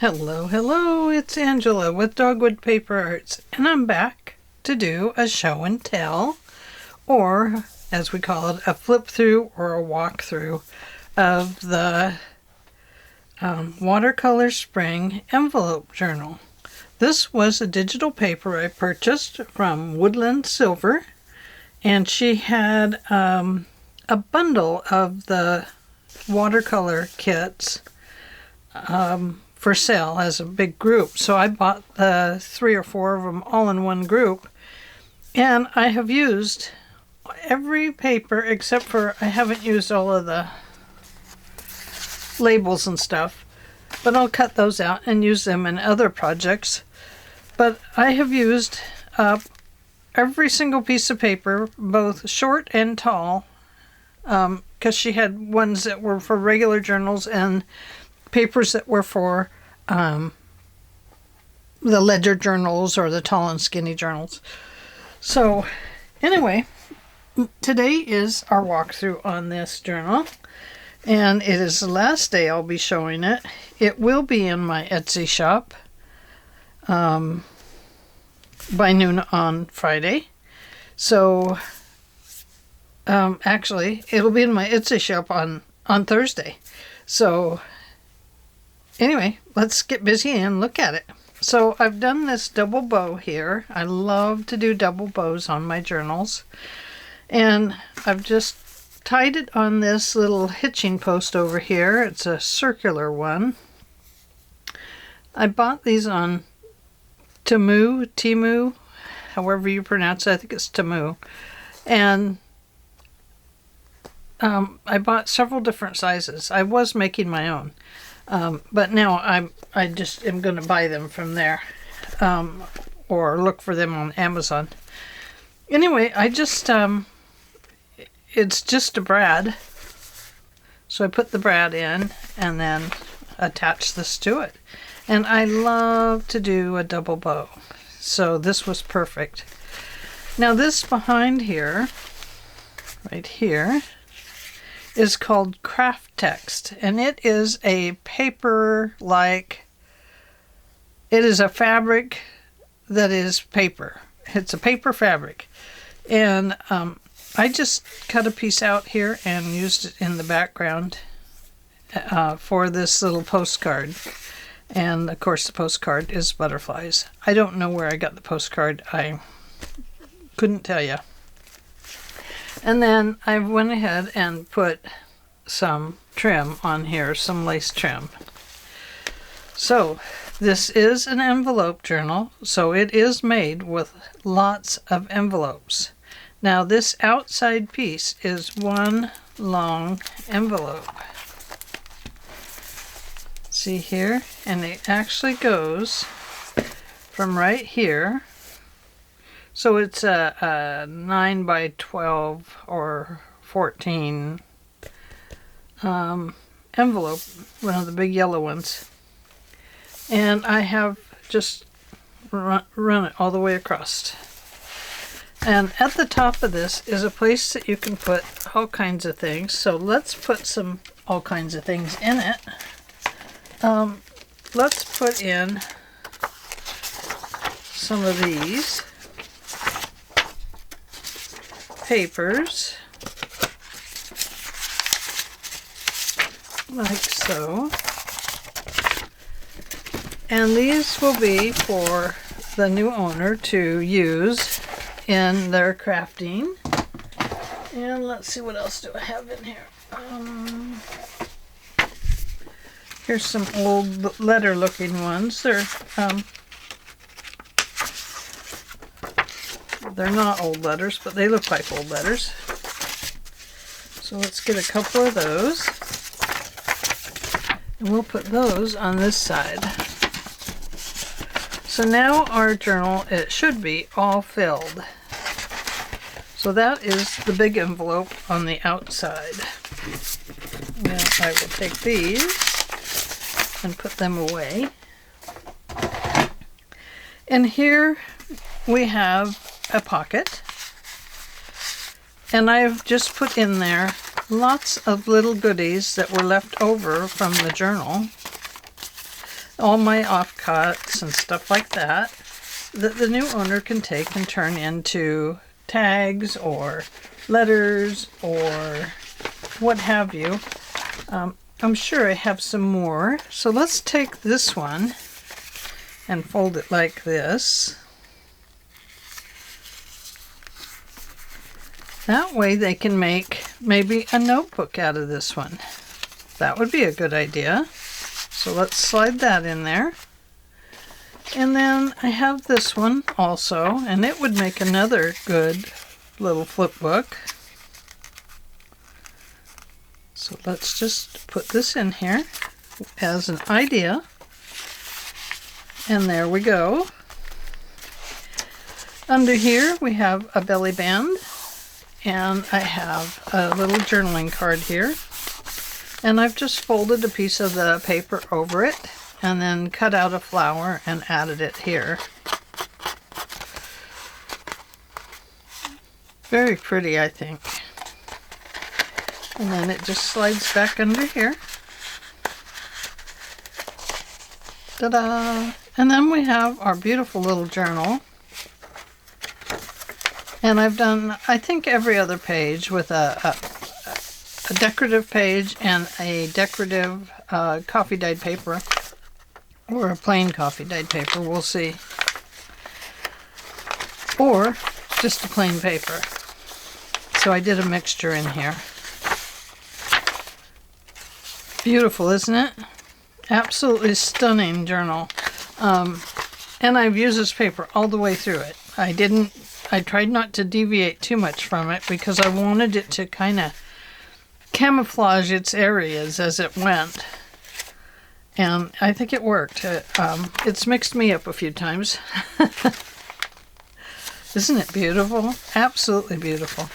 Hello, hello, it's Angela with Dogwood Paper Arts, and I'm back to do a show and tell, or as we call it, a flip through or a walk through of the Watercolor Spring Envelope Journal. This was a digital paper I purchased from Woodland Silver, and she had a bundle of the watercolor kits for sale as a big group. So I bought 3 or 4 of them all in one group, and I have used every paper except for I haven't used all of the labels and stuff, but I'll cut those out and use them in other projects. But I have used every single piece of paper, both short and tall, because she had ones that were for regular journals and papers that were for the ledger journals or the tall and skinny journals. So anyway, today is our walkthrough on this journal, and it is the last day I'll be showing it. It will be in my Etsy shop by noon on Friday. So actually it'll be in my Etsy shop on Thursday. So anyway, let's get busy and look at it. So I've done this double bow here. I love to do double bows on my journals. And I've just tied it on this little hitching post over here. It's a circular one. I bought these on Temu, however you pronounce it. I think it's Temu. And I bought several different sizes. I was making my own. But now I just am going to buy them from there, or look for them on Amazon. Anyway, I just, it's just a brad. So I put the brad in and then attach this to it. And I love to do a double bow. So this was perfect. Now this behind here, right here, is called Craft Text, and it is a paper like, it is a fabric that is paper. It's a paper fabric, and I just cut a piece out here and used it in the background for this little postcard. And of course the postcard is butterflies. I don't know where I got the postcard. I couldn't tell you. And then I went ahead and put some trim on here, some lace trim. So this is an envelope journal, so it is made with lots of envelopes. Now this outside piece is one long envelope. See here? And it actually goes from right here. So it's a 9 by 12 or 14 envelope, one of the big yellow ones. And I have just run it all the way across. And at the top of this is a place that you can put all kinds of things. So let's put some all kinds of things in it. Let's put in some of these papers, like so. And these will be for the new owner to use in their crafting. And let's see, what else do I have in here? Here's some old letter looking ones. They're not old letters, but they look like old letters. So let's get a couple of those. And we'll put those on this side. So now our journal, it should be all filled. So that is the big envelope on the outside. Now I will take these and put them away. And here we have a pocket, and I've just put in there lots of little goodies that were left over from the journal. all my offcuts and stuff like that that the new owner can take and turn into tags or letters or what have you. I'm sure I have some more. So let's take this one and fold it like this. That way they can make maybe a notebook out of this one. That would be a good idea. So let's slide that in there. And then I have this one also, and it would make another good little flip book. So let's just put this in here as an idea. And there we go. Under here we have a belly band, and I have a little journaling card here. And I've just folded a piece of the paper over it and then cut out a flower and added it here. Very pretty, I think. And then it just slides back under here. Ta-da! And then we have our beautiful little journal. And I've done, I think, every other page with a decorative page and a decorative coffee dyed paper, or a plain coffee dyed paper, we'll see, or just a plain paper. So I did a mixture in here. Beautiful, isn't it? Absolutely stunning journal. And I've used this paper all the way through it. I tried not to deviate too much from it because I wanted it to kind of camouflage its areas as it went, and I think it worked. It's mixed me up a few times. Isn't it beautiful? Absolutely beautiful.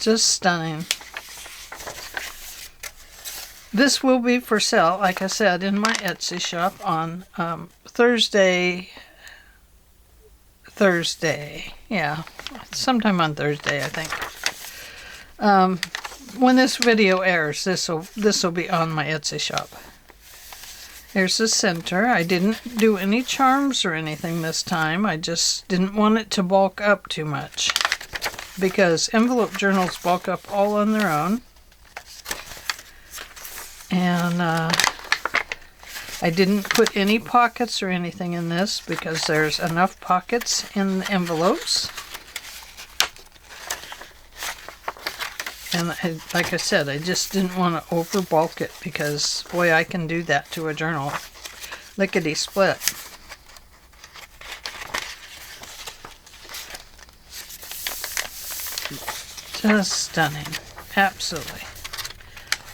Just stunning. This will be for sale, like I said, in my Etsy shop on Thursday, yeah, sometime on Thursday, I think. When this video airs, this will be on my Etsy shop. Here's the center. I didn't do any charms or anything this time. I just didn't want it to bulk up too much, because envelope journals bulk up all on their own. And I didn't put any pockets or anything in this because there's enough pockets in the envelopes. And like I said, I just didn't want to over bulk it because, boy, I can do that to a journal. Lickety split. Just stunning. Absolutely.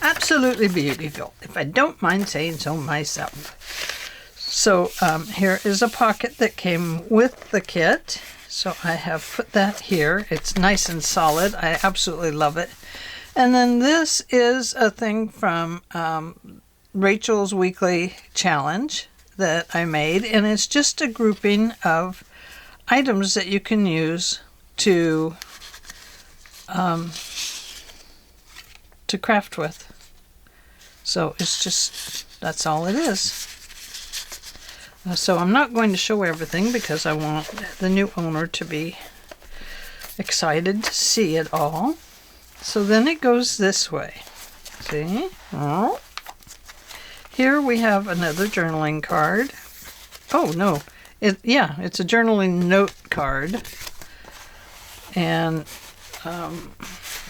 Absolutely beautiful, if I don't mind saying so myself. So here is a pocket that came with the kit. So I have put that here. It's nice and solid. I absolutely love it. And then this is a thing from Rachel's Weekly Challenge that I made. And it's just a grouping of items that you can use to craft with. So it's just, that's all it is. So I'm not going to show everything because I want the new owner to be excited to see it all. So then it goes this way. See? Oh. Here we have another journaling card. Oh no, it's a journaling note card. And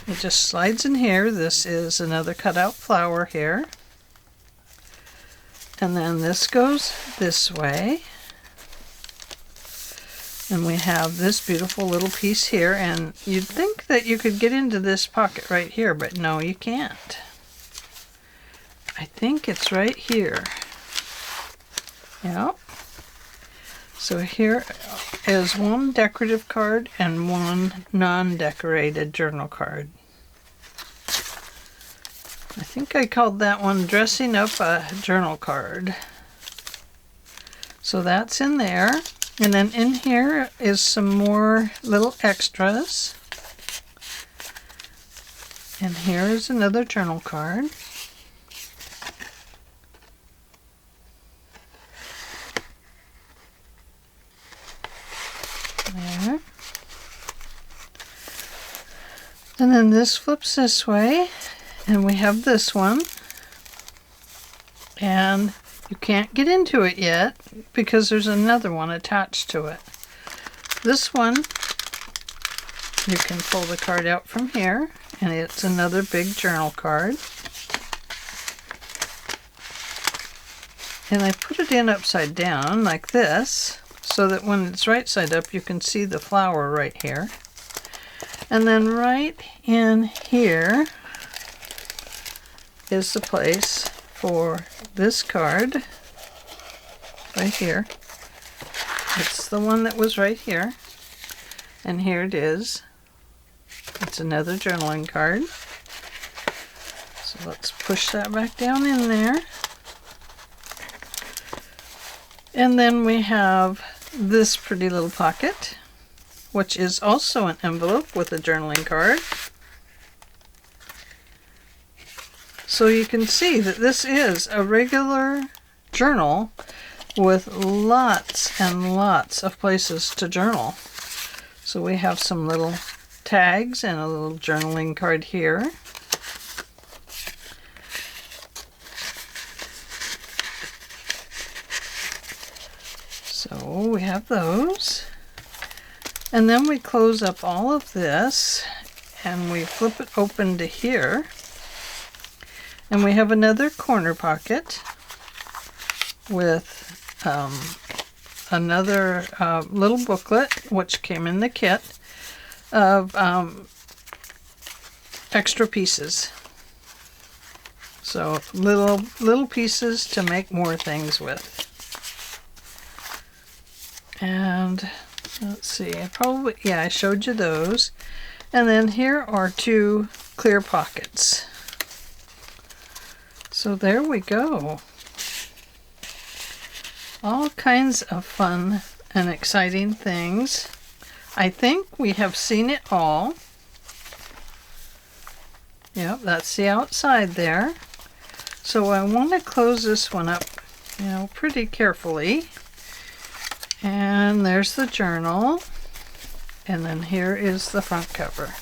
it just slides in here. This is another cutout flower here. And then this goes this way. And we have this beautiful little piece here. And you'd think that you could get into this pocket right here, but no, you can't. I think it's right here. Yep. So here is one decorative card and one non-decorated journal card. I think I called that one Dressing Up a Journal Card. So that's in there. And then in here is some more little extras. And here is another journal card. And then this flips this way, and we have this one. And you can't get into it yet because there's another one attached to it. This one, you can pull the card out from here, and it's another big journal card. And I put it in upside down like this, so that when it's right side up, you can see the flower right here. And then right in here is the place for this card, right here. It's the one that was right here. And here it is. It's another journaling card. So let's push that back down in there. And then we have this pretty little pocket, which is also an envelope with a journaling card. So you can see that this is a regular journal with lots and lots of places to journal. So we have some little tags and a little journaling card here. So we have those. And then we close up all of this and we flip it open to here. And we have another corner pocket with another little booklet, which came in the kit, of extra pieces. So little pieces to make more things with. And let's see, I showed you those. And then here are two clear pockets. So there we go. All kinds of fun and exciting things. I think we have seen it all. Yep, that's the outside there. So I want to close this one up, pretty carefully. And there's the journal. And then here is the front cover.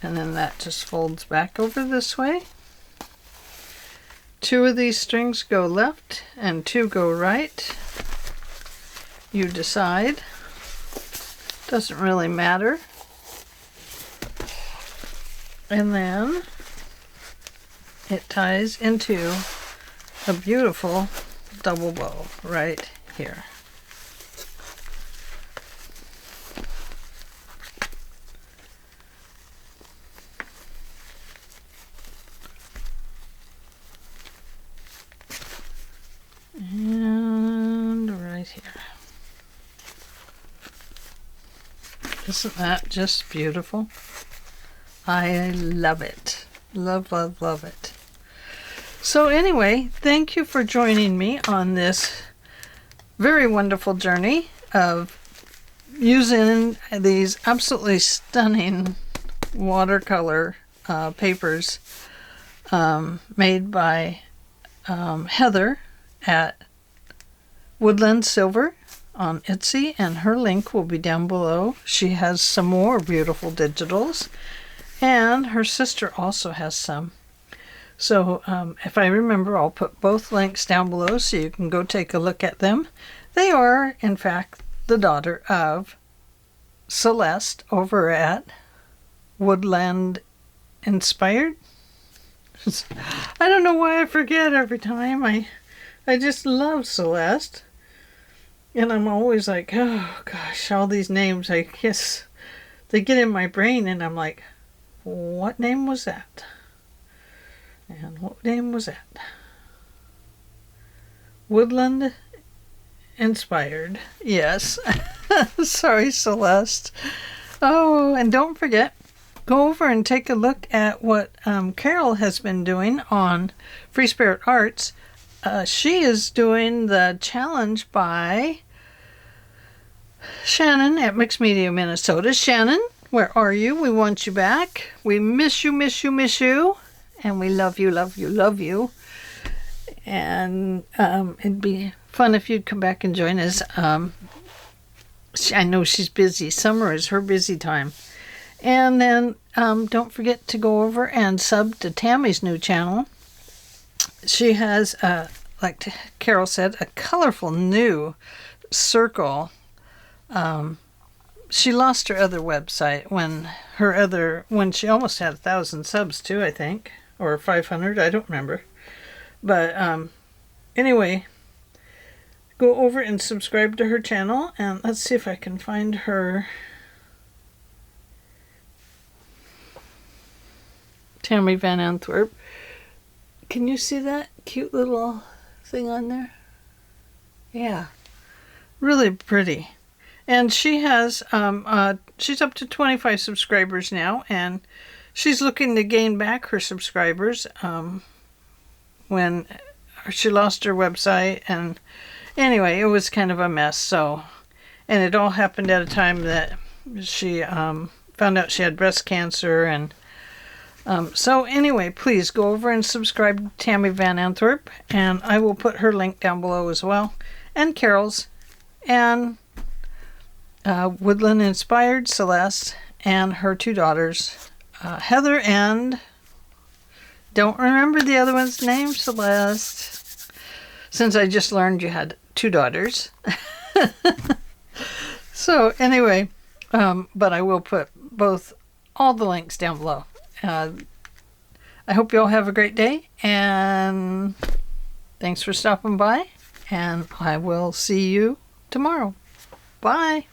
And then that just folds back over this way. Two of these strings go left and two go right. You decide. Doesn't really matter. And then it ties into a beautiful double bow right here. And right here. Isn't that just beautiful? I love it. Love, love, love it. So anyway, thank you for joining me on this very wonderful journey of using these absolutely stunning watercolor papers made by Heather at Woodland Silver on Etsy, and her link will be down below. She has some more beautiful digitals, and her sister also has some. So if I remember, I'll put both links down below so you can go take a look at them. They are, in fact, the daughter of Celeste over at Woodland Inspired. I don't know why I forget every time. I just love Celeste. And I'm always like, oh gosh, all these names, I guess they get in my brain and I'm like, what name was that? And what name was that? Woodland Inspired. Yes. Sorry, Celeste. Oh, and don't forget, go over and take a look at what Carol has been doing on Free Spirit Arts. She is doing the challenge by Shannon at Mixed Media, Minnesota. Shannon, where are you? We want you back. We miss you, miss you, miss you. And we love you, love you, love you. And it'd be fun if you'd come back and join us. I know she's busy. Summer is her busy time. And then don't forget to go over and sub to Tammy's new channel. She has, like Carol said, a colorful new circle. She lost her other website when she almost had 1,000 subs too, I think, or 500, I don't remember. But anyway, go over and subscribe to her channel, and let's see if I can find her. Tammy Van Antwerp. Can you see that cute little thing on there? Yeah, really pretty. And she has, she's up to 25 subscribers now, and she's looking to gain back her subscribers when she lost her website. And anyway, it was kind of a mess. So, and it all happened at a time that she found out she had breast cancer. And so anyway, please go over and subscribe to Tammy Van Antwerp, and I will put her link down below as well, and Carol's, and Woodland Inspired Celeste, and her two daughters, Heather and don't remember the other one's name, Celeste, since I just learned you had two daughters. So anyway, but I will put all the links down below. I hope you all have a great day, and thanks for stopping by, and I will see you tomorrow. Bye.